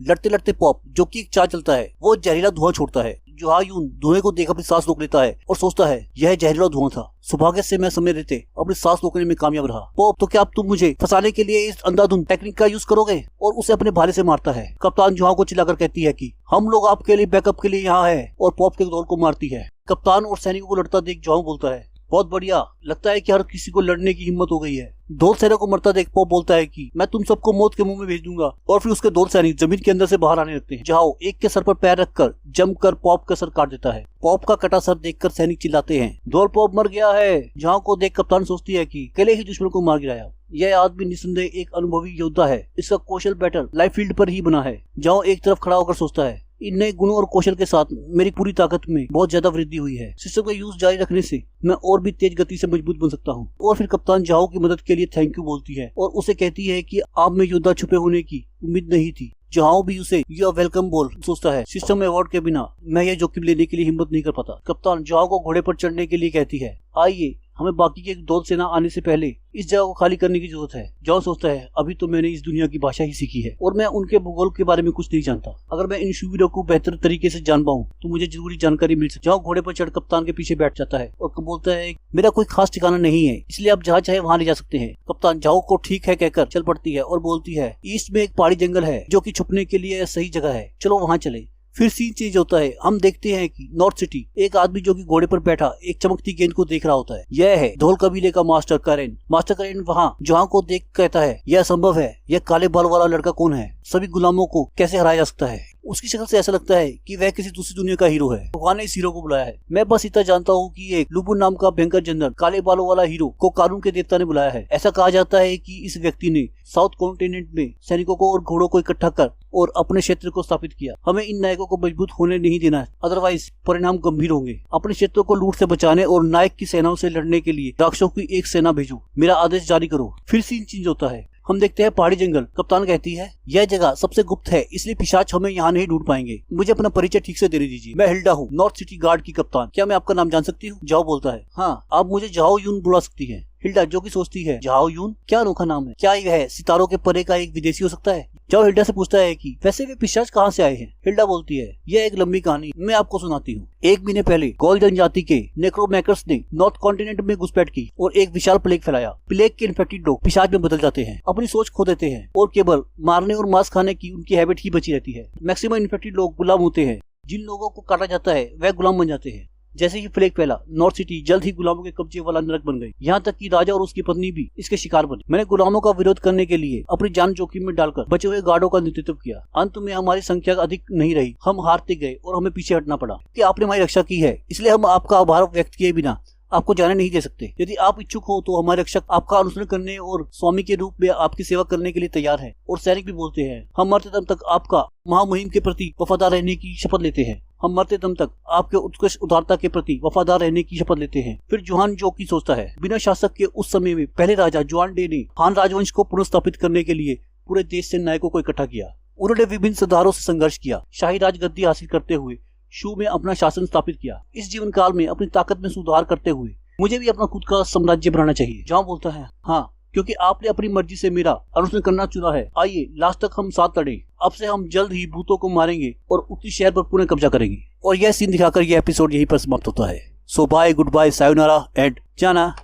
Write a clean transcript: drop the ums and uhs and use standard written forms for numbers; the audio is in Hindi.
लड़ते लड़ते पॉप, जो कि एक चाल चलता है, वो जहरीला धुआं छोड़ता है। जुहा यून धुएं को देख अपनी सांस रोक लेता है और सोचता है यह जहरीला धुआं था। सौभाग्य से मैं समय रहते अपनी सांस रोकने में कामयाब रहा। पॉप, तो क्या अब तुम मुझे फंसाने के लिए इस अंधाधुंध टेक्निक का यूज करोगे? और उसे अपने भाले से मारता है। कप्तान जुहा को चिल्लाकर कहती है कि हम लोग आपके लिए बैकअप के लिए यहाँ है, और पॉप के दौड़ को मारती है। कप्तान और सैनिकों को लड़ता देख जुहा बोलता है, बहुत बढ़िया, लगता है कि हर किसी को लड़ने की हिम्मत हो गई है। दो सैनिक को मरता देख पॉप बोलता है कि मैं तुम सबको मौत के मुंह में भेज दूंगा। और फिर उसके दो सैनिक जमीन के अंदर से बाहर आने लगते हैं। जाओ एक के सर पर पैर रखकर जमकर पॉप का सर काट देता है। पॉप का कटा सर देखकर सैनिक चिल्लाते हैं, दौड़ पॉप मर गया है। जाओ को देख कप्तान सोचती है कि अकेले ही दुश्मन को मार गिराया। यह आदमी निस्संदेह एक अनुभवी योद्धा है। इसका कौशल बैटल लाइफ फील्ड पर ही बना है। जाओ एक तरफ खड़ा होकर सोचता है, इन नए गुणों और कौशल के साथ मेरी पूरी ताकत में बहुत ज्यादा वृद्धि हुई है। सिस्टम का यूज जारी रखने से मैं और भी तेज गति से मजबूत बन सकता हूँ। और फिर कप्तान जाओ की मदद के लिए थैंक यू बोलती है और उसे कहती है कि आप में योद्धा छुपे होने की उम्मीद नहीं थी। जाओ भी उसे यू आर वेलकम बोल सोचता है, सिस्टम अवार्ड के बिना मैं यह जोखिम लेने के लिए हिम्मत नहीं कर पाता। कप्तान जाओ को घोड़े पर चढ़ने के लिए कहती है, आइए हमें बाकी के दौड़ सेना आने से पहले इस जगह को खाली करने की जरूरत है। जॉन सोचता है, अभी तो मैंने इस दुनिया की भाषा ही सीखी है और मैं उनके भूगोल के बारे में कुछ नहीं जानता। अगर मैं इन शूरवीरों को बेहतर तरीके से जान पाऊं तो मुझे जरूरी जानकारी मिल सकती है। जॉन घोड़े पर चढ़ कप्तान के पीछे बैठ जाता है और बोलता है, मेरा कोई खास ठिकाना नहीं है, इसलिए आप जहाँ चाहे वहाँ ले जा सकते हैं। कप्तान जाओ को ठीक है कहकर चल पड़ती है और बोलती है, ईस्ट में एक पहाड़ी जंगल है जो कि छुपने के लिए सही जगह है, चलो वहाँ चले। फिर सीन चेंज होता है। हम देखते हैं कि नॉर्थ सिटी एक आदमी जो कि घोड़े पर बैठा एक चमकती गेंद को देख रहा होता है। यह है धौल कबीले का मास्टर करेन। मास्टर करेन वहाँ जहाँ को देख कहता है, यह संभव है, यह काले बाल वाला लड़का कौन है? सभी गुलामों को कैसे हराया जा सकता है? उसकी शक्ल से ऐसा लगता है कि वह किसी दूसरी दुनिया का हीरो है। भगवान ने इस हीरो को बुलाया है। मैं बस इतना जानता हूँ कि एक लुबुन नाम का भयंकर जनरल काले बालों वाला हीरो को कानून के देवता ने बुलाया है। ऐसा कहा जाता है कि इस व्यक्ति ने साउथ कॉन्टिनेंट में सैनिकों को और घोड़ों को इकट्ठा कर और अपने क्षेत्र को स्थापित किया। हमें इन नायकों को मजबूत होने नहीं देना है, अदरवाइज परिणाम गंभीर होंगे। अपने क्षेत्रों को लूट से बचाने और नायक की सेनाओं से लड़ने के लिए राक्षसों की एक सेना भेजो, मेरा आदेश जारी करो। फिर सीन चेंज होता है। हम देखते हैं पहाड़ी जंगल। कप्तान कहती है, यह जगह सबसे गुप्त है, इसलिए पिशाच हमें यहाँ नहीं ढूंढ पाएंगे। मुझे अपना परिचय ठीक से देने दीजिए। मैं हिल्डा हूँ, नॉर्थ सिटी गार्ड की कप्तान। क्या मैं आपका नाम जान सकती हूँ? जाओ बोलता है, हाँ आप मुझे जाओ यून बुला सकती है। हिल्डा जो कि सोचती है, जाओ यून क्या अनोखा नाम है, क्या यह सितारों के परे का एक विदेशी हो सकता है? जाओ हिल्डा से पूछता है कि वैसे वे पिशाच कहाँ से आए हैं? हिल्डा बोलती है, यह एक लंबी कहानी मैं आपको सुनाती हूँ। एक महीने पहले गौल जनजाति के नेक्रोमैकर्स ने नॉर्थ कॉन्टिनेंट में घुसपैठ की और एक विशाल प्लेग फैलाया। प्लेग के इन्फेक्टेड लोग पिशाच में बदल जाते हैं, अपनी सोच खो देते हैं और केवल मारने और मांस खाने की उनकी हैबिट ही बची रहती है। मैक्सिमम इन्फेक्टेड लोग गुलाम होते हैं। जिन लोगों को काटा जाता है वह गुलाम बन जाते हैं। जैसे ही प्लेग फैला, नॉर्थ सिटी जल्द ही गुलामों के कब्जे वाला नरक बन गई। यहाँ तक कि राजा और उसकी पत्नी भी इसके शिकार बने। मैंने गुलामों का विरोध करने के लिए अपनी जान जोखिम में डालकर बचे हुए गार्डों का नेतृत्व किया। अंत में हमारी संख्या अधिक नहीं रही, हम हारते गए और हमें पीछे हटना पड़ा। कि आपने हमारी रक्षा की है, इसलिए हम आपका आभार व्यक्त किए बिना आपको जाने नहीं दे सकते। यदि आप इच्छुक हो तो हमारे रक्षक आपका अनुसरण करने और स्वामी के रूप में आपकी सेवा करने के लिए तैयार है। और सैनिक भी बोलते हैं, हम मरते दम तक आपका महामुहिम के प्रति वफादार रहने की शपथ लेते हैं। हम मरते दम तक आपके उत्कृष्ट उदारता के प्रति वफादार रहने की शपथ लेते हैं। फिर जुहान जो की सोचता है, बिना शासक के उस समय में पहले राजा जुआन डे ने हान राजवंश को पुनर्स्थापित करने के लिए पूरे देश से नायकों को इकट्ठा किया। उन्होंने विभिन्न सरदारों से संघर्ष किया, शाही राज गद्दी हासिल करते हुए शू में अपना शासन स्थापित किया। इस जीवन काल में अपनी ताकत में सुधार करते हुए मुझे भी अपना खुद का साम्राज्य बनाना चाहिए। जॉन बोलता है, हाँ क्योंकि आपने अपनी मर्जी से मेरा अनुसरण करना चुना है। आइए लास्ट तक हम साथ लड़े। अब से हम जल्द ही भूतों को मारेंगे और उसी शहर पर पुनः कब्जा करेंगे। और यह सीन दिखाकर यह एपिसोड यहीं पर समाप्त होता है। सो बाय, गुड बाय, सायोनारा एंड जाना।